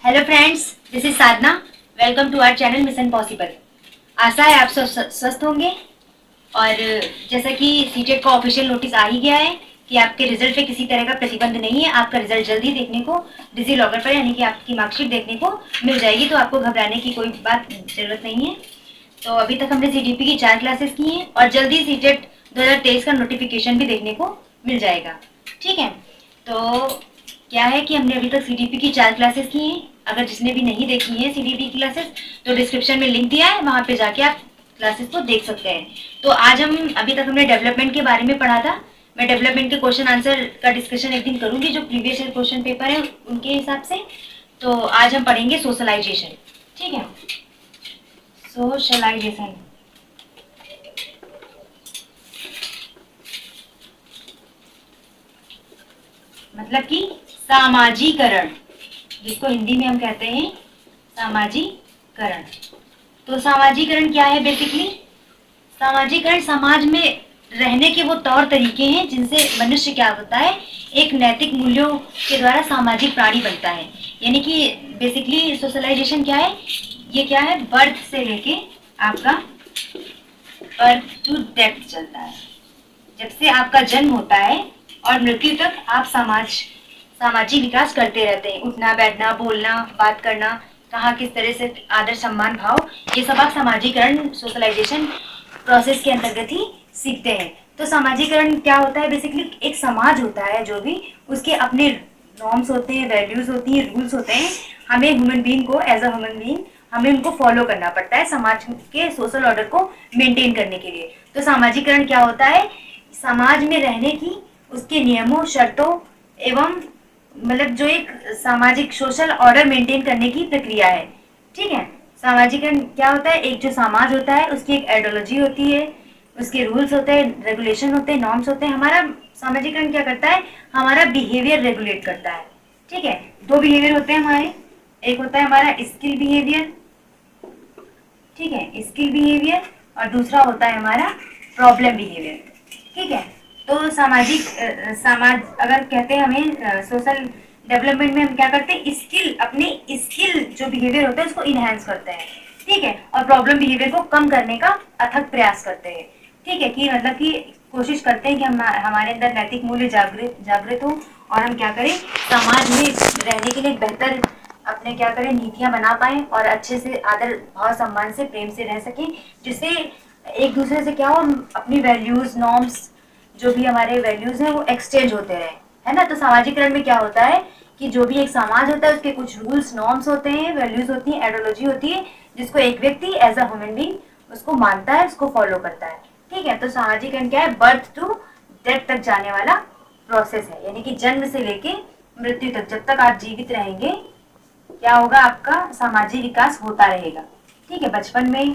Hello friends, this is Sadhana. Welcome to our channel mission possible. आशा है आप सब स्वस्थ होंगे। और जैसा कि सीटेट का ऑफिशियल नोटिस आ ही गया है कि आपके रिजल्ट पे किसी तरह का प्रतिबंध नहीं है। आपका रिजल्ट जल्दी देखने को डिजी लॉगर पर यानी कि आपकी मार्कशीट देखने को मिल जाएगी, तो आपको घबराने की कोई बात जरूरत नहीं है। तो अभी तक हमने सीडीपी की 4 क्लासेस की हैं और जल्दी सीटेट 2023 का नोटिफिकेशन भी देखने को मिल जाएगा। ठीक है, तो क्या है कि हमने अभी तक सीडीपी की 4 क्लासेस की हैं। अगर जिसने भी नहीं देखी है सीडीपी की क्लासेस, तो डिस्क्रिप्शन में लिंक दिया है, वहां पे जाके आप क्लासेस को देख सकते हैं। तो आज हम अभी तक हमने डेवलपमेंट के बारे में पढ़ा था। मैं डेवलपमेंट के क्वेश्चन आंसर का डिस्कशन एक दिन करूंगी जो प्रीवियस ईयर क्वेश्चन पेपर है उनके हिसाब से। तो आज हम पढ़ेंगे सोशलाइजेशन। ठीक है, सोशलाइजेशन मतलब कि सामाजिकरण, जिसको हिंदी में हम कहते हैं सामाजिकरण। तो सामाजिकरण क्या है? बेसिकली सामाजिकरण समाज में रहने के वो तौर तरीके हैं जिनसे मनुष्य क्या होता है, एक नैतिक मूल्यों के द्वारा सामाजिक प्राणी बनता है। यानी कि बेसिकली सोशलाइजेशन क्या है, ये क्या है, बर्थ से लेके आपका बर्थ टू डेथ चलता है। जब से आपका जन्म होता है और मृत्यु तक आप सामाजिक विकास करते रहते हैं। उठना बैठना, बोलना, बात करना, कहाँ किस तरह से आदर सम्मान भाव, ये सब आप सामाजिकरण सोशलाइजेशन प्रोसेस के अंतर्गत ही सीखते हैं। तो सामाजिकरण क्या होता है? बेसिकली एक समाज होता है जो भी, उसके अपने नॉर्म्स होते हैं, वैल्यूज होती हैं, रूल्स होते हैं। हमें ह्यूमन बीइंग को एज अ ह्यूमन बीइंग हमें उनको फॉलो करना पड़ता है समाज के सोशल ऑर्डर को मेंटेन करने के लिए। तो सामाजिकरण क्या होता है? समाज में रहने की उसके नियमों, शर्तों एवं मतलब जो एक सामाजिक सोशल ऑर्डर मेंटेन करने की प्रक्रिया है। ठीक है, सामाजिकरण क्या होता है? एक जो समाज होता है उसकी एक आइडियोलॉजी होती है, उसके रूल्स होते हैं, रेगुलेशन होते हैं, नॉर्म्स होते हैं। हमारा सामाजिकरण क्या करता है? हमारा बिहेवियर रेगुलेट करता है। ठीक है, दो बिहेवियर होते हैं हमारे। एक होता है हमारा स्किल बिहेवियर, ठीक है, स्किल बिहेवियर, और दूसरा होता है हमारा प्रॉब्लम बिहेवियर। ठीक है, तो समाज अगर कहते हैं हमें सोशल डेवलपमेंट में हम क्या करते हैं, अपनी स्किल जो बिहेवियर होता है उसको इनहेंस करते हैं। ठीक है, और प्रॉब्लम बिहेवियर को कम करने का अथक प्रयास करते हैं। ठीक है, कि मतलब कि कोशिश करते हैं कि हमारे अंदर नैतिक मूल्य जागृत हो और हम क्या करें, समाज में रहने के लिए बेहतर अपने क्या करें, नीतियां बना पाए और अच्छे से आदर भाव सम्मान से प्रेम से रह सकें, जिससे एक दूसरे से क्या हो, अपनी वैल्यूज नॉर्म्स जो भी हमारे वैल्यूज हैं वो एक्सचेंज होते रहे, है ना। तो सामाजिकरण में क्या होता है कि जो भी एक समाज होता है उसके कुछ रूल्स नॉर्म्स होते हैं, वैल्यूज होती है, आइडियोलॉजी होती है, जिसको एक व्यक्ति एज अ ह्यूमन बीइंग उसको मानता है, उसको फॉलो करता है। ठीक है, तो सामाजिकरण क्या है? बर्थ टू डेथ तक जाने वाला प्रोसेस है, यानी कि जन्म से लेके मृत्यु तक जब तक आप जीवित रहेंगे क्या होगा, आपका सामाजिक विकास होता रहेगा। ठीक है, बचपन में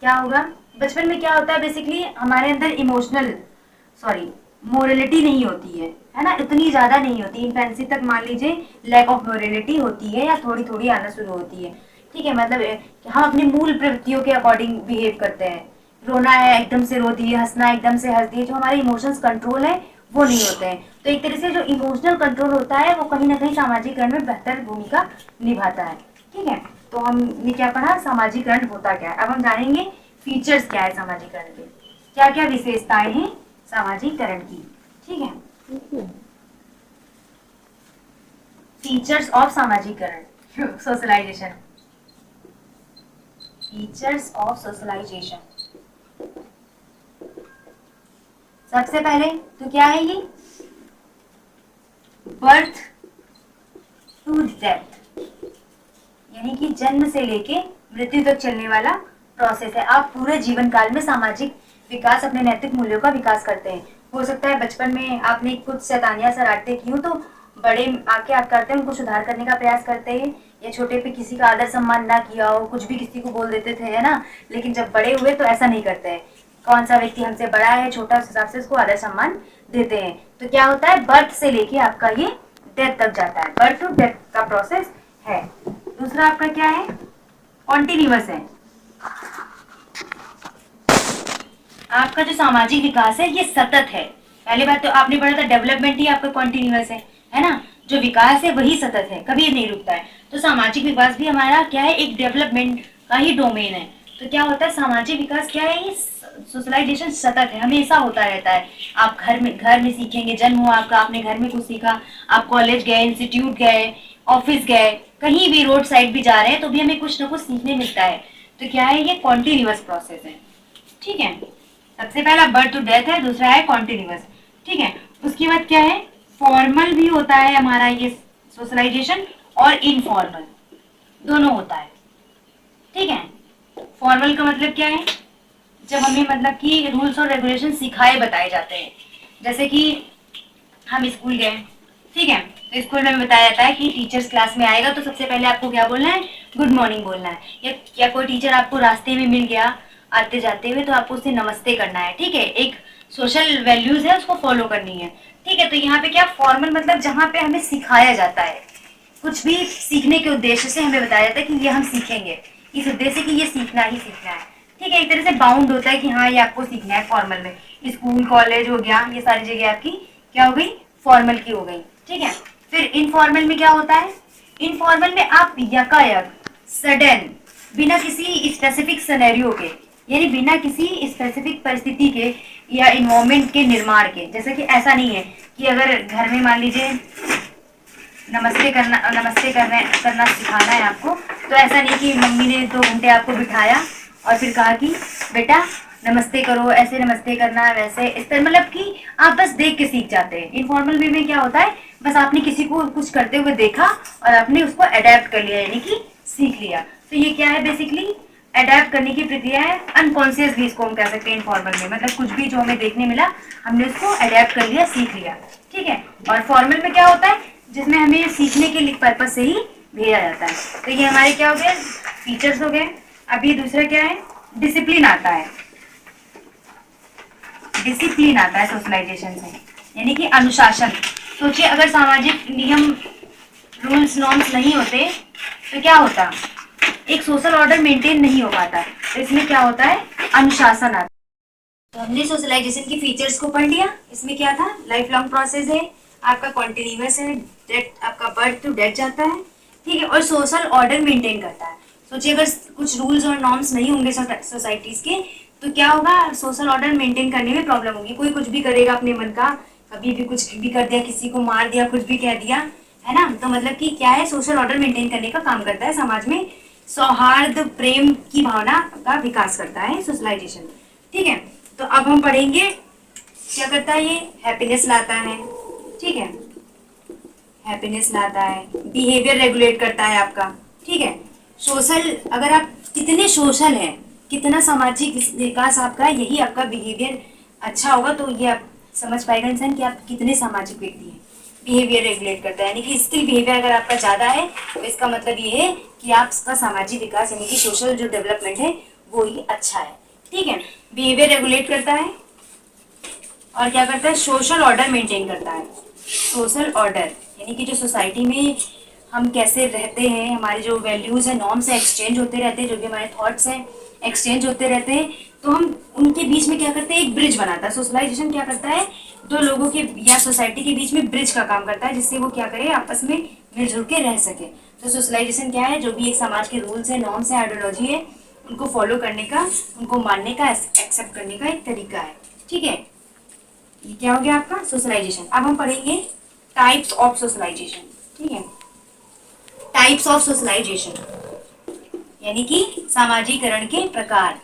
क्या होगा, बचपन में क्या होता है, बेसिकली हमारे अंदर मोरलिटी नहीं होती है ना, इतनी ज्यादा नहीं होती। इन्फेंसी तक मान लीजिए लैक ऑफ मोरलिटी होती है या थोड़ी थोड़ी आना शुरू होती है। ठीक है, मतलब हम अपनी मूल प्रवृत्तियों के अकॉर्डिंग बिहेव करते हैं। रोना है एकदम से रो दिए, हंसना एकदम से हंस दिए, जो हमारे इमोशंस कंट्रोल है वो नहीं होते हैं। तो एक तरह से जो इमोशनल कंट्रोल होता है वो कहीं ना कहीं सामाजिकरण में बेहतर भूमिका निभाता है। ठीक है, तो हमने क्या पढ़ा, सामाजिकरण होता क्या है। अब हम जानेंगे फीचर्स क्या है सामाजिकरण के, क्या क्या विशेषताएं हैं सामाजिकरण की। ठीक है, फीचर्स ऑफ सामाजिकरण सोशलाइजेशन, फीचर्स ऑफ सोशलाइजेशन। सबसे पहले तो क्या है ये, बर्थ टू डेथ, यानी कि जन्म से लेके मृत्यु तक चलने वाला प्रोसेस है। आप पूरे जीवन काल में सामाजिक विकास, अपने नैतिक मूल्यों का विकास करते हैं। हो सकता है बचपन में आपने कुछ शैतानियां शरारतें की हो, तो बड़े आके आप करते हैं उनको सुधार करने का प्रयास करते हैं, या छोटे पे किसी का आदर सम्मान ना किया हो, कुछ भी किसी को बोल देते थे, है ना। लेकिन जब बड़े हुए तो ऐसा नहीं करते हैं। कौन सा व्यक्ति हमसे बड़ा है छोटा, उस हिसाब से उसको आदर सम्मान देते हैं। तो क्या होता है, बर्थ से लेके आपका ये डेथ तक जाता है, बर्थ टू डेथ का प्रोसेस है। दूसरा आपका क्या है, कॉन्टिन्यूअस है। आपका जो सामाजिक विकास है ये सतत है। पहली बात तो आपने पढ़ा था डेवलपमेंट ही आपका कॉन्टिन्यूअस है ना। जो विकास है वही सतत है, कभी नहीं रुकता है। तो सामाजिक विकास भी हमारा क्या है, एक डेवलपमेंट का ही डोमेन है। तो क्या होता है सामाजिक विकास, क्या है ये सोशलाइजेशन सतत है, हमेशा होता रहता है। आप घर में सीखेंगे, जन्म हुआ आपका, आपने घर में कुछ सीखा, आप कॉलेज गए, इंस्टीट्यूट गए, ऑफिस गए, कहीं भी रोड साइड भी जा रहे हैं तो भी हमें कुछ ना कुछ सीखने मिलता है। तो क्या है, ये कॉन्टिन्यूअस प्रोसेस है। ठीक है, सबसे पहला बर्थ टू डेथ है, दूसरा है कॉन्टिन्यूअस। ठीक है, उसके बाद क्या है, फॉर्मल भी होता है हमारा ये सोशलाइजेशन, और इनफॉर्मल दोनों होता है। ठीक है, फॉर्मल का मतलब क्या है, जब हमें मतलब कि रूल्स और रेगुलेशन सिखाए बताए जाते हैं। जैसे कि हम स्कूल गए, ठीक है, तो स्कूल में बताया जाता है कि टीचर्स क्लास में आएगा तो सबसे पहले आपको क्या बोलना है, गुड मॉर्निंग बोलना है। या कोई टीचर आपको रास्ते में मिल गया आते जाते हुए तो आपको उससे नमस्ते करना है। ठीक है, एक सोशल वैल्यूज है, उसको फॉलो करनी है। ठीक है, तो यहाँ पे क्या फॉर्मल मतलब जहाँ पे हमें सिखाया जाता है, कुछ भी सीखने के उद्देश्य से हमें बताया जाता है कि ये हम सीखेंगे, इस उद्देश्य कि ये सीखना ही सीखना है। ठीक है, एक तरह से बाउंड होता है कि हाँ ये आपको सीखना है फॉर्मल में। स्कूल कॉलेज हो गया, ये सारी जगह आपकी क्या हो गई, फॉर्मल की हो गई। ठीक है, फिर इनफॉर्मल में क्या होता है, इनफॉर्मल में आप यकायक सडन बिना किसी स्पेसिफिक सिनेरियो के, यानी बिना किसी स्पेसिफिक परिस्थिति के या इन्वायरमेंट के निर्माण के, जैसे कि ऐसा नहीं है कि अगर घर में मान लीजिए नमस्ते करना सिखाना है आपको, तो ऐसा नहीं कि मम्मी ने 2 घंटे आपको बिठाया और फिर कहा कि बेटा नमस्ते करो, ऐसे नमस्ते करना, वैसे इस तरह, मतलब कि आप बस देख के सीख जाते हैं। इनफॉर्मल वे में क्या होता है, बस आपने किसी को कुछ करते हुए देखा और आपने उसको अडेप्ट कर लिया, यानी कि सीख लिया। तो ये क्या है, बेसिकली अडेप्ट करने की प्रक्रिया है, अनकॉन्शियस भी इसको हम कह सकते हैं इनफॉर्मल में, मतलब कुछ भी जो हमें देखने मिला हमने उसको अडेप्ट कर लिया, सीख लिया। ठीक है, और फॉर्मल में क्या होता है, जिसमें हमें सीखने के पर्पज से ही भेजा जाता है। तो ये हमारे क्या हो गए, फीचर्स हो गए। अब ये दूसरा क्या है, डिसिप्लिन आता है। डिसिप्लिन आता है सोशलाइजेशन से, यानी कि अनुशासन। सोचिए अगर सामाजिक नियम रूल्स नॉर्म्स नहीं होते तो क्या होता, एक सोशल ऑर्डर मेंटेन नहीं हो पाता। तो इसमें क्या होता है, अनुशासन आता है। तो हमने सोशलाइजेशन की फीचर्स को पढ़ लिया। इसमें क्या था, लाइफ लॉन्ग प्रोसेस है, आपका कॉन्टिन्यूअस है, डेथ आपका बर्थ टू डेथ जाता है। ठीक है, और सोशल ऑर्डर मेंटेन करता है। सोचिए अगर कुछ रूल्स और नॉर्म्स नहीं होंगे सोसाइटीज के तो क्या होगा, सोशल ऑर्डर मेंटेन करने में प्रॉब्लम होगी। कोई कुछ भी करेगा अपने मन का, कभी भी कुछ भी कर दिया, किसी को मार दिया, कुछ भी कह दिया, है ना। तो मतलब कि क्या है, सोशल ऑर्डर मेंटेन करने का काम करता है, समाज में सौहार्द प्रेम की भावना का विकास करता है सोशलाइजेशन। ठीक है, तो अब हम पढ़ेंगे क्या करता है, ये हैप्पीनेस लाता है। ठीक है, हैप्पीनेस लाता है, बिहेवियर रेगुलेट करता है आपका। ठीक है, सोशल, अगर आप कितने सोशल हैं, कितना सामाजिक विकास आपका, यही आपका बिहेवियर अच्छा होगा, तो ये आप समझ पाएगा इंसान कि आप कितने सामाजिक व्यक्ति हैं। बिहेवियर रेगुलेट करता है, यानी कि स्किल बिहेवियर अगर आपका ज़्यादा है तो इसका मतलब ये है कि आपका सामाजिक विकास यानी कि सोशल जो डेवलपमेंट है वो ही अच्छा है। ठीक है, बिहेवियर रेगुलेट करता है और क्या करता है, सोशल ऑर्डर मेंटेन करता है। सोशल ऑर्डर यानी कि जो सोसाइटी में हम कैसे रहते हैं, हमारे जो वैल्यूज़ हैं, नॉर्म्स हैं, एक्सचेंज होते रहते हैं, जो भी हमारे थॉट्स हैं एक्सचेंज होते रहते हैं, तो हम उनके बीच में क्या करते हैं, एक ब्रिज बनाता है। सोशलाइजेशन क्या करता है, दो लोगों के या सोसाइटी के बीच में ब्रिज का काम करता है, जिससे वो क्या करे, आपस में मिलजुल के रह सके। तो सोशलाइजेशन क्या है, जो भी एक समाज के रूल्स हैं, नॉर्म्स हैं, आइडियोलॉजी है, उनको फॉलो करने का, उनको मानने का, एक्सेप्ट करने का एक तरीका है। ठीक है, ये क्या हो गया आपका सोशलाइजेशन। अब हम पढ़ेंगे टाइप्स ऑफ सोशलाइजेशन। ठीक है, टाइप्स ऑफ सोशलाइजेशन यानी कि सामाजिकरण के प्रकार।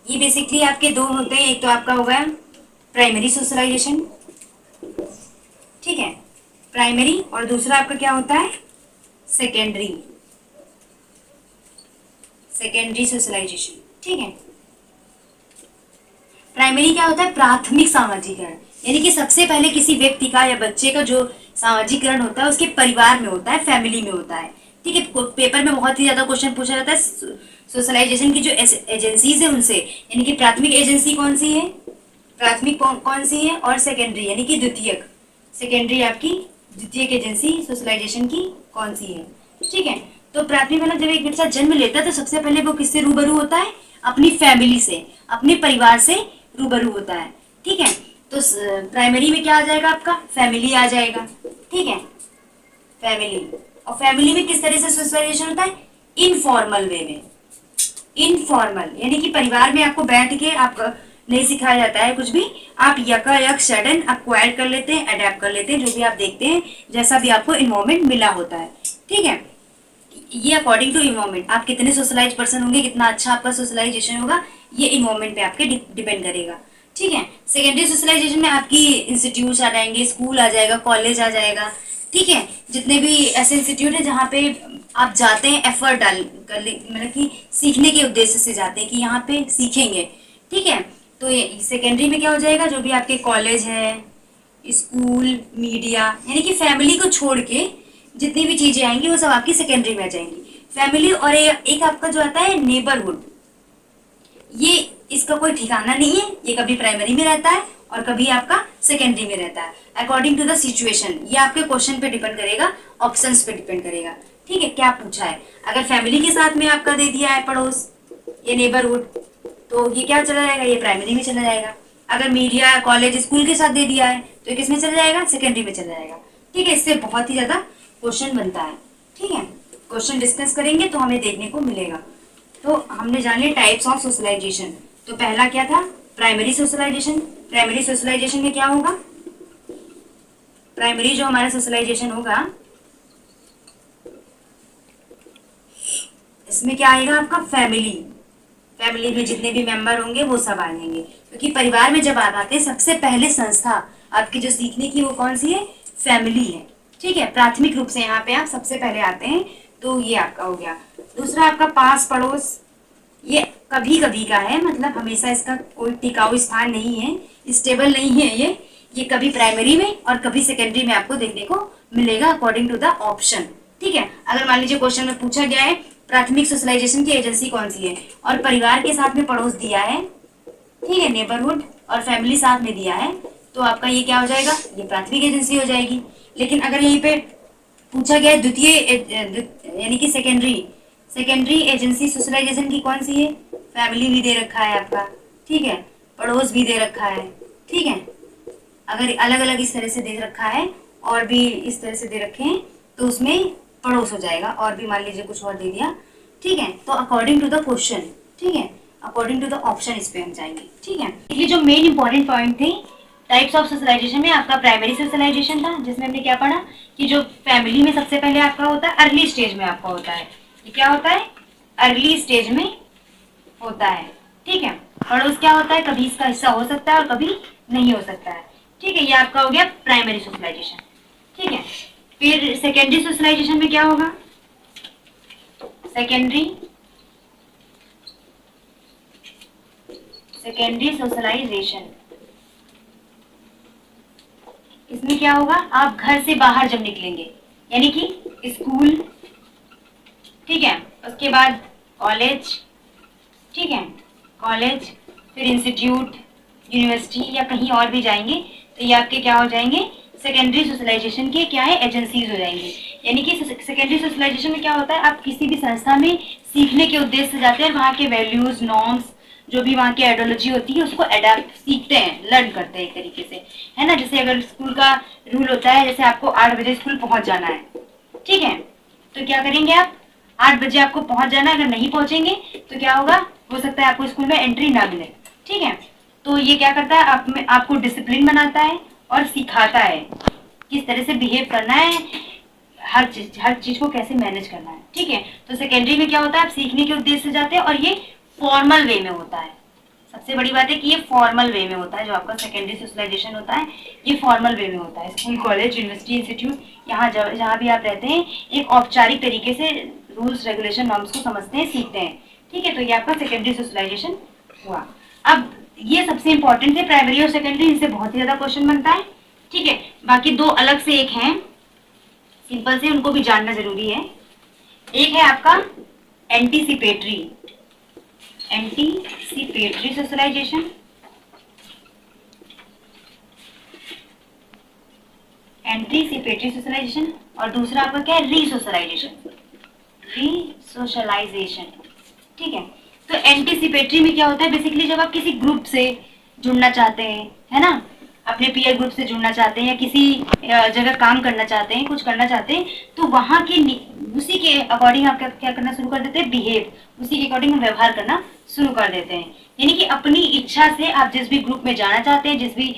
ये बेसिकली आपके दो होते हैं, एक तो आपका होगा प्राइमरी सोशलाइजेशन, ठीक है, प्राइमरी, और दूसरा आपका क्या होता है, सेकेंडरी, सेकेंडरी सोशलाइजेशन। ठीक है, प्राइमरी क्या होता है, प्राथमिक सामाजिकरण, यानी कि सबसे पहले किसी व्यक्ति का या बच्चे का जो सामाजिकरण होता है उसके परिवार में होता है, फैमिली में होता है। ठीक है, पेपर में बहुत ही ज्यादा क्वेश्चन पूछा जाता है सोशलाइजेशन की जो एजेंसीज है उनसे, यानी कि प्राथमिक एजेंसी कौन सी है, प्राथमिक कौन सी है, और सेकेंडरी यानी कि द्वितीयक, सेकेंडरी आपकी द्वितीयक एजेंसी सोशलाइजेशन की कौन सी है। ठीक है, तो प्राथमिक मतलब जब एक बच्चा जन्म लेता है तो सबसे पहले वो किससे रूबरू होता है, अपनी फैमिली से, अपने परिवार से रूबरू होता है। ठीक है, तो प्राइमरी में क्या आ जाएगा आपका, फैमिली आ जाएगा। ठीक है, फैमिली, और फैमिली में किस तरह से सोशलाइजेशन होता है, इनफॉर्मल वे में। इनफॉर्मल यानी कि परिवार में आपको बैठ के आप नहीं सिखाया जाता है कुछ भी, आप यकायक सडन आपको ऐड कर लेते हैं, अडेप्ट कर लेते हैं, जो भी आप देखते हैं, जैसा भी आपको इन्वायरमेंट मिला होता है। ठीक है, ये अकॉर्डिंग टू इन्वायरमेंट, आप कितने सोशलाइज पर्सन होंगे, कितना अच्छा आपका सोशलाइजेशन होगा, ये इन्वायरमेंट पे आपके डिपेंड करेगा। ठीक है, सेकेंडरी सोशलाइजेशन में आपकी इंस्टीट्यूट आ जाएंगे, स्कूल आ जाएगा, कॉलेज आ जाएगा। ठीक है, जितने भी ऐसे इंस्टीट्यूट है जहाँ पे आप जाते हैं एफर्ट डाल कर, मतलब कि सीखने के उद्देश्य से जाते हैं कि यहाँ पे सीखेंगे। ठीक है, तो ये सेकेंडरी में क्या हो जाएगा, जो भी आपके कॉलेज है, स्कूल, मीडिया, यानी कि फैमिली को छोड़ के जितनी भी चीजें आएंगी वो सब आपकी सेकेंडरी में आ जाएंगी। फैमिली और एक आपका जो आता है नेबरहुड, ये इसका कोई ठिकाना नहीं है, ये कभी प्राइमरी में रहता है और कभी आपका सेकेंडरी में रहता है, अकॉर्डिंग टू द सिचुएशन। ये आपके क्वेश्चन पे डिपेंड करेगा, ऑप्शंस पे डिपेंड करेगा। ठीक है, क्या पूछा है, अगर फैमिली के साथ में आपका दे दिया है पड़ोस, ये नेबरहुड, तो ये क्या चला जाएगा, ये प्राइमरी में चला जाएगा। अगर मीडिया, कॉलेज, स्कूल के साथ दे दिया है तो किस में चला जाएगा, सेकेंडरी में चला जाएगा। ठीक है, इससे बहुत ही ज्यादा क्वेश्चन बनता है। ठीक है, क्वेश्चन डिस्कस करेंगे तो हमें देखने को मिलेगा। तो हमने जान लिया टाइप्स ऑफ सोशलाइजेशन। तो पहला क्या था, प्राइमरी सोशलाइजेशन। प्राइमरी सोशलाइजेशन में क्या होगा, प्राइमरी जो हमारा सोशलाइजेशन होगा इसमें क्या आएगा आपका, फैमिली। फैमिली में जितने भी मेंबर होंगे वो सब आ जाएंगे, क्योंकि परिवार में जब आप आते हैं सबसे पहले संस्था आपकी जो सीखने की वो कौन सी है, फैमिली है। ठीक है, प्राथमिक रूप से यहाँ पे आप सबसे पहले आते हैं, तो ये आपका हो गया। दूसरा आपका पास पड़ोस, ये कभी कभी का है, मतलब हमेशा इसका कोई टिकाऊ स्थान नहीं है, स्टेबल नहीं है ये कभी प्राइमरी में और कभी सेकेंडरी में आपको देखने को मिलेगा, अकॉर्डिंग टू द ऑप्शन। ठीक है, अगर मान लीजिए क्वेश्चन में पूछा गया है प्राथमिक सोशलाइजेशन की एजेंसी कौन सी है, और परिवार के साथ में पड़ोस दिया है, ठीक है, नेबरहुड, और फैमिली साथ में दिया है, तो आपका ये क्या हो जाएगा, ये प्राथमिक एजेंसी हो जाएगी। लेकिन अगर यहीं पे पूछा गया है द्वितीय यानी कि सेकेंडरी एजेंसी सोशलाइजेशन की कौन सी है, फैमिली भी दे रखा है आपका, ठीक है, पड़ोस भी दे रखा है। ठीक है, अगर अलग अलग इस तरह से दे रखा है और भी इस तरह से दे रखे हैं तो उसमें पड़ोस हो जाएगा, और भी मान लीजिए कुछ और दे दिया। ठीक है, तो अकॉर्डिंग टू द क्वेश्चन, ठीक है, अकॉर्डिंग टू द ऑप्शन इस पे हम जाएंगे। ठीक है, ये जो मेन इंपॉर्टेंट पॉइंट थे टाइप्स ऑफ सोशलाइजेशन में, आपका प्राइमरी सोशलाइजेशन था जिसमें हमने क्या पढ़ा कि जो फैमिली में सबसे पहले आपका होता है, अर्ली स्टेज में आपका होता है, ये क्या होता है, अर्ली स्टेज में होता है। ठीक है, पड़ोस क्या होता है, कभी इसका हिस्सा हो सकता है और कभी नहीं हो सकता है। ठीक है, ये आपका हो गया प्राइमरी सोशलाइजेशन। ठीक है, फिर सेकेंडरी सोशलाइजेशन में क्या होगा, सेकेंडरी सोशलाइजेशन, इसमें क्या होगा, आप घर से बाहर जब निकलेंगे, यानी कि स्कूल, ठीक है, उसके बाद कॉलेज, ठीक है, कॉलेज, फिर इंस्टीट्यूट, यूनिवर्सिटी या कहीं और भी जाएंगे तो ये आपके क्या हो जाएंगे, सेकेंडरी सोशलाइजेशन के क्या है, एजेंसीज हो जाएंगे। यानी कि सेकेंडरी सोशलाइजेशन में क्या होता है, आप किसी भी संस्था में सीखने के उद्देश्य से जाते हैं, वहाँ के वैल्यूज, नॉर्म्स, जो भी वहाँ की आइडियोलॉजी होती है उसको अडेप्ट, सीखते हैं, लर्न करते हैं एक तरीके से, है ना। जैसे अगर स्कूल का रूल होता है, जैसे आपको 8 बजे स्कूल पहुंच जाना है, ठीक है, तो क्या करेंगे आप, 8 बजे आपको पहुंच जाना है, अगर नहीं पहुंचेंगे तो क्या होगा, हो सकता है आपको स्कूल में एंट्री ना मिले। ठीक है, तो ये क्या करता है, आपको डिसिप्लिन बनाता है और सिखाता है किस तरह से बिहेव करना है, हर चीज को कैसे मैनेज करना है। ठीक है, तो सेकेंडरी में क्या होता है, आप सीखने के उद्देश्य से जाते हैं और ये फॉर्मल वे में होता है। सबसे बड़ी बात है कि ये फॉर्मल वे में होता है, जो आपका सेकेंडरी सोशलाइजेशन होता है ये फॉर्मल वे में होता है। स्कूल, कॉलेज, यूनिवर्सिटी, इंस्टीट्यूट, यहाँ जहाँ भी आप रहते हैं एक औपचारिक तरीके से रूल्स, रेगुलेशन, नॉर्म्स को समझते हैं, सीखते हैं। ठीक है, तो ये आपका सेकेंडरी सोशलाइजेशन हुआ। अब ये सबसे इंपॉर्टेंट है, प्राइमरी और सेकेंडरी, इनसे बहुत ही ज्यादा क्वेश्चन बनता है। ठीक है, बाकी दो अलग से एक हैं सिंपल से, उनको भी जानना जरूरी है। एक है आपका एंटीसिपेटरी सोशलाइजेशन, एंटीसिपेटरी सोशलाइजेशन, और दूसरा आपका क्या है, रीसोशलाइजेशन। ठीक है, तो एंटीसिपेटरी में क्या होता है, बेसिकली जब आप किसी ग्रुप से जुड़ना चाहते हैं, है ना, अपने पीयर ग्रुप से जुड़ना चाहते हैं या किसी जगह काम करना चाहते हैं, कुछ करना चाहते हैं, तो वहाँ के उसी के अकॉर्डिंग आप क्या करना शुरू कर देते हैं, बिहेव, उसी के अकॉर्डिंग व्यवहार करना शुरू कर देते हैं। यानी कि अपनी इच्छा से आप जिस भी ग्रुप में जाना चाहते हैं, जिस भी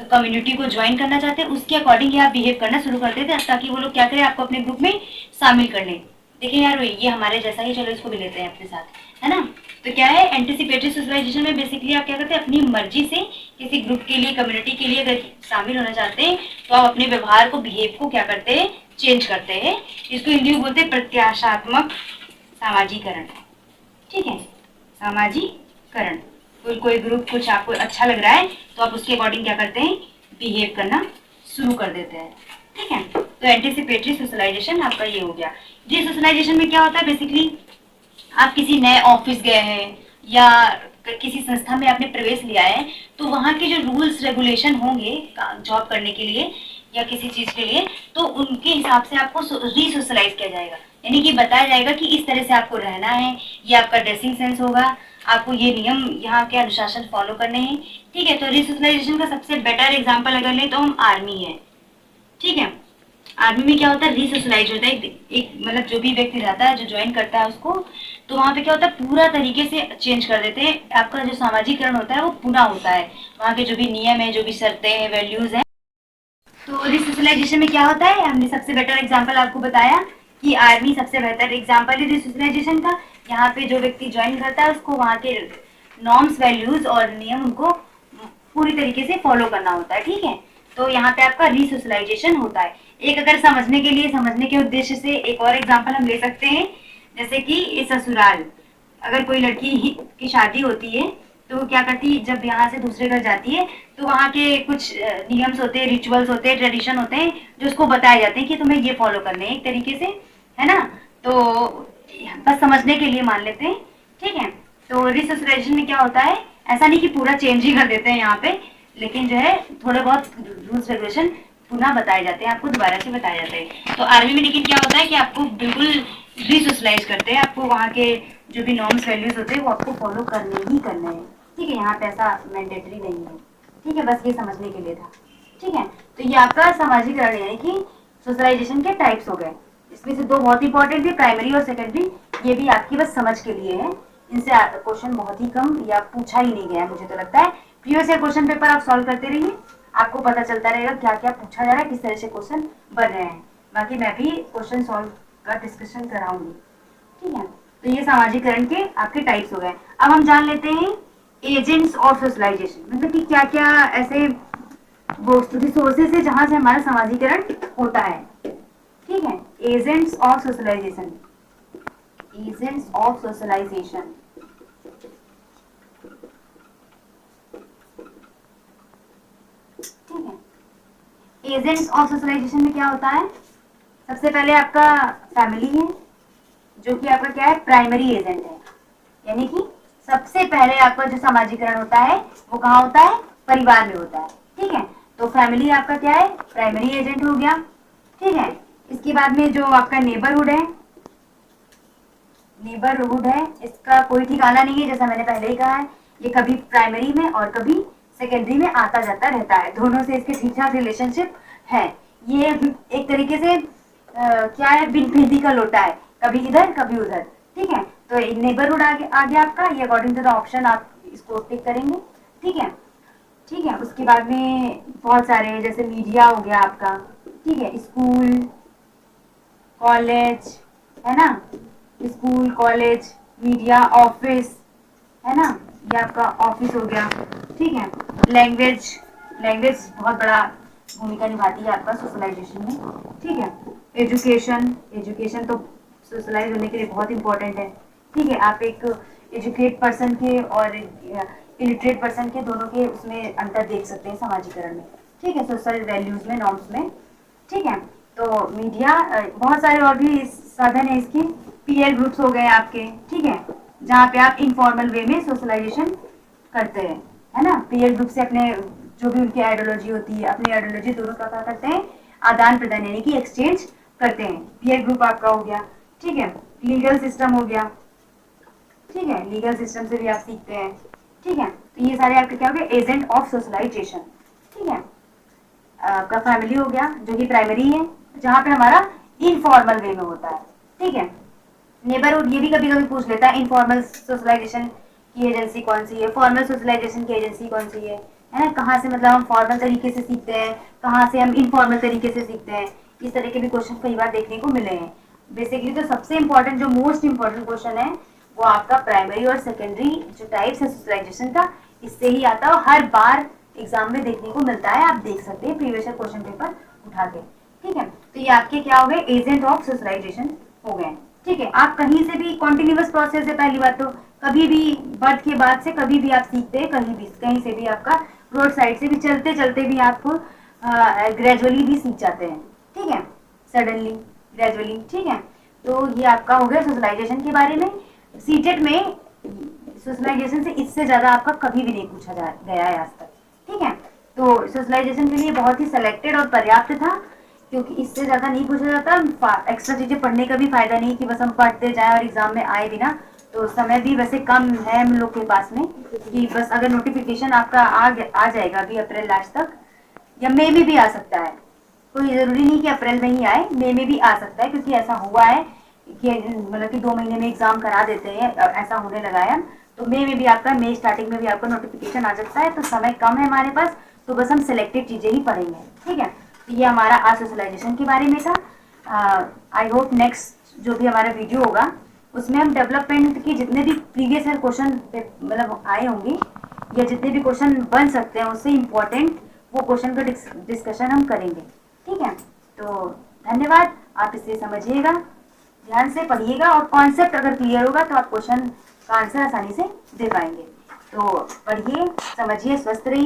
कम्युनिटी को ज्वाइन करना चाहते हैं, उसके अकॉर्डिंग ही आप बिहेव करना शुरू कर देते हैं, ताकि वो लोग क्या करें, आपको अपने ग्रुप में शामिल कर लें। देखिए यार ये हमारे जैसा ही, चलो इसको भी लेते हैं अपने साथ, है ना। तो क्या है, एंटिसिपेटरी सोशलाइजेशन में बेसिकली आप क्या करते हैं, अपनी मर्जी से किसी ग्रुप के लिए, कम्युनिटी के लिए अगर शामिल होना चाहते हैं, तो आप अपने व्यवहार को, बिहेव को क्या करते हैं, चेंज करते हैं। इसको हिंदी में बोलते हैं प्रत्याशात्मक सामाजिकरण। ठीक है, सामाजिकरण। कोई ग्रुप कुछ आपको अच्छा लग रहा है तो आप उसके अकॉर्डिंग क्या करते हैं, बिहेव करना शुरू कर देते हैं। ठीक है, तो एंटिसिपेटरी सोशलाइजेशन आपका ये हो गया। जी सोशलाइजेशन में क्या होता है, बेसिकली आप किसी नए ऑफिस गए हैं या किसी संस्था में आपने प्रवेश लिया है, तो वहाँ के जो रूल्स रेगुलेशन होंगे जॉब करने के लिए या किसी चीज के लिए, तो उनके हिसाब से आपको रीसोशलाइज किया जाएगा। यानी कि बताया जाएगा कि इस तरह से आपको रहना है, ये आपका ड्रेसिंग सेंस होगा, आपको ये नियम यहाँ के अनुशासन फॉलो करने हैं। ठीक है, तो रीसोशलाइजेशन का सबसे बेटर एग्जाम्पल अगर ले तो हम आर्मी है। ठीक है, आर्मी में क्या होता है, रीसोशलाइज होता है, एक मतलब जो भी व्यक्ति रहता है, जो ज्वाइन करता है उसको, तो वहाँ पे क्या होता है, पूरा तरीके से चेंज कर देते हैं। आपका जो सामाजिकरण होता है वो पूरा होता है, वहाँ के जो भी नियम है, जो भी शर्तें हैं, वैल्यूज हैं। तो रिसोशलाइजेशन में क्या होता है, हमने सबसे बेटर एग्जाम्पल आपको बताया कि आर्मी सबसे बेहतर एग्जाम्पल है रिसोशलाइजेशन का। यहाँ पे जो व्यक्ति ज्वाइन करता है उसको वहाँ के नॉर्म्स, वैल्यूज और नियम उनको पूरी तरीके से फॉलो करना होता है। ठीक है, तो यहाँ पे आपका रिसोशलाइजेशन होता है। एक अगर समझने के लिए, समझने के उद्देश्य से एक और एग्जाम्पल हम ले सकते हैं, जैसे कि ससुराल। अगर कोई लड़की की शादी होती है तो वो क्या करती है, जब यहाँ से दूसरे घर जाती है तो वहाँ के कुछ नियम्स होते हैं, रिचुअल्स होते हैं, ट्रेडिशन होते हैं, जो उसको बताए जाते हैं कि तुम्हें ये फॉलो करने हैं एक तरीके से, है ना। तो बस समझने के लिए मान लेते हैं। ठीक है, तो रिसोशलाइजेशन में क्या होता है, ऐसा नहीं कि पूरा चेंज ही कर देते हैं यहाँ पे, लेकिन जो है थोड़े बहुत रूल्स रेगुलेशन पुनः बताए जाते हैं, आपको दोबारा से बताए जाते हैं। तो आर्मी में लेकिन क्या होता है कि आपको बिल्कुल रिसोशलाइज करते हैं, आपको वहाँ के जो भी नॉर्म्स वैल्यूज होते हैं वो आपको फॉलो करने ही करने हैं। ठीक है, यहाँ पे ऐसा मैंडेटरी नहीं है। ठीक है, बस ये समझने के लिए था। ठीक है, तो ये आपका सामाजिकरण यानी कि सोशलाइजेशन के टाइप्स हो गए। इसमें से दो बहुत इंपॉर्टेंट थे, प्राइमरी और सेकेंडरी। ये भी आपकी बस समझ के लिए है, इनसे क्वेश्चन बहुत ही कम या पूछा ही नहीं गया मुझे तो लगता है। प्रीवियस ईयर क्वेश्चन पेपर आप सॉल्व करते रहिए, आपको पता चलता रहेगा क्या क्या पूछा जा रहा है, किस तरह से क्वेश्चन बन रहे हैं। बाकी मैं भी क्वेश्चन सॉल्व का डिस्कशन कराऊंगी। ठीक है, तो ये सामाजिकरण के आपके टाइप्स हो गए। अब हम जान लेते हैं एजेंट्स ऑफ सोशलाइजेशन, मतलब कि क्या क्या ऐसे रिसोर्सेज है जहां से हमारा सामाजिकरण होता है। ठीक है, agents of socialisation, agents of socialisation. ठीक है, एजेंट्स ऑफ सोशलाइजेशन में क्या होता है, सबसे पहले आपका फैमिली है, जो कि आपका क्या है, प्राइमरी एजेंट है। यानी कि सबसे पहले आपका जो सामाजिकरण होता है वो कहाँ होता है, परिवार में होता है। ठीक है, तो फैमिली आपका क्या है, प्राइमरी एजेंट हो गया। ठीक है, इसके बाद में जो आपका नेबरहुड है, नेबरहुड है, इसका कोई ठिकाना नहीं है, जैसा मैंने पहले ही कहा है, ये कभी प्राइमरी में और कभी सेकेंडरी में आता जाता रहता है, दोनों से इसके ठीक ठाक रिलेशनशिप है। ये एक तरीके से क्या है, बिन भेदी का लोटा है, कभी इधर कभी उधर। ठीक है, तो नेबरहुड आ गया आपका, ये अकॉर्डिंग टू द ऑप्शन आप इसको टिक करेंगे। ठीक है, ठीक है, उसके बाद में बहुत सारे, जैसे मीडिया हो गया आपका। ठीक है, स्कूल कॉलेज, है ना, स्कूल कॉलेज मीडिया ऑफिस, है ना, ये आपका ऑफिस हो गया। ठीक है, लैंग्वेज, लैंग्वेज बहुत बड़ा भूमिका निभाती है आपका सोशलाइजेशन में। ठीक है, एजुकेशन, एजुकेशन तो सोशलाइज होने के लिए बहुत इंपॉर्टेंट है। ठीक है, आप एक एजुकेट पर्सन के और इलिटरेट पर्सन के दोनों के उसमें अंतर देख सकते हैं सामाजिकरण में। ठीक है, सोशल वैल्यूज में, नॉर्म्स में। ठीक है, तो मीडिया, बहुत सारे और भी साधन है इसके, पीयर ग्रुप्स हो गए आपके। ठीक है, जहाँ पे आप इनफॉर्मल वे में सोशलाइजेशन करते हैं, है ना, पीयर ग्रुप से अपने जो भी उनकी आइडियोलॉजी होती है, अपनी आइडियोलॉजी दोनों का क्या करते हैं, आदान प्रदान यानी कि एक्सचेंज करते हैं। पीयर ग्रुप आपका हो गया। ठीक है, लीगल सिस्टम हो गया। ठीक है, लीगल सिस्टम से भी आप सीखते हैं। ठीक है। तो ये सारे आपके क्या हो गए, एजेंट ऑफ सोशलाइजेशन। ठीक है, आपका फैमिली हो गया जो कि प्राइमरी है, जहाँ पे हमारा इनफॉर्मल वे में होता है। ठीक है, नेबरहुड ये भी कभी कभी पूछ लेता है, इनफॉर्मल सोशलाइजेशन की एजेंसी कौन सी है, फॉर्मल सोशलाइजेशन की एजेंसी कौन सी है ना, कहाँ से मतलब हम फॉर्मल तरीके से सीखते हैं, कहाँ से हम इनफॉर्मल तरीके से सीखते हैं। इस तरह के भी क्वेश्चन कई बार देखने को मिले हैं। बेसिकली तो सबसे इम्पोर्टेंट, जो मोस्ट इम्पोर्टेंट क्वेश्चन है वो आपका प्राइमरी और सेकेंडरी जो टाइप्स है सोशलाइजेशन का, इससे ही आता है, हर बार एग्जाम में देखने को मिलता है। आप देख सकते हैं प्रीवियस क्वेश्चन पेपर उठा के। ठीक है, तो ये आपके क्या हो गए, एजेंट ऑफ सोशलाइजेशन हो गए। ठीक है, आप कहीं से भी कॉन्टिन्यूअस प्रोसेस है, पहली बात तो कभी भी बर्थ के बाद से कभी भी आप सीखते हैं, कहीं से भी, आपका रोड साइड से भी चलते चलते भी आपको ग्रेजुअली भी सीख जाते हैं। ठीक है, सडनली, ग्रेजुअली। ठीक है, तो ये आपका हो गया सोशलाइजेशन के बारे में। सीटेट में सोशलाइजेशन से इससे ज्यादा आपका कभी भी नहीं पूछा गया है आज तक। ठीक है, तो सोशलाइजेशन के लिए बहुत ही सिलेक्टेड और पर्याप्त था, क्योंकि इससे ज्यादा नहीं पूछा जाता। एक्स्ट्रा चीजें पढ़ने का भी फायदा नहीं कि बस हम पढ़ते जाए और एग्जाम में आए बिना। तो समय भी वैसे कम है हम लोग के पास में, कि बस अगर नोटिफिकेशन आपका आ जाएगा अभी अप्रैल लास्ट तक, या मई में भी आ सकता है, कोई जरूरी नहीं कि अप्रैल में ही आए, मई में भी आ सकता है, क्योंकि ऐसा हुआ है कि मतलब कि 2 महीने में एग्जाम करा देते हैं, ऐसा होने लगा है। तो मई में भी आपका, मई स्टार्टिंग में भी आपका नोटिफिकेशन आ सकता है। तो समय कम है हमारे पास, तो बस हम सिलेक्टेड चीजें ही पढ़ेंगे। ठीक है, तो ये हमारा आज सोशलाइजेशन के बारे में था। आई होप नेक्स्ट जो भी हमारा वीडियो होगा उसमें हम डेवलपमेंट की जितने भी प्रीवियस ईयर क्वेश्चन मतलब आए होंगे, या जितने भी क्वेश्चन बन सकते हैं उससे इम्पोर्टेंट वो क्वेश्चन का डिस्कशन हम करेंगे। ठीक है, तो धन्यवाद। आप इसे समझिएगा, ध्यान से पढ़िएगा, और कॉन्सेप्ट अगर क्लियर होगा तो आप क्वेश्चन का आंसर आसानी से दे पाएंगे। तो पढ़िए, समझिए, स्वस्थ रहिए।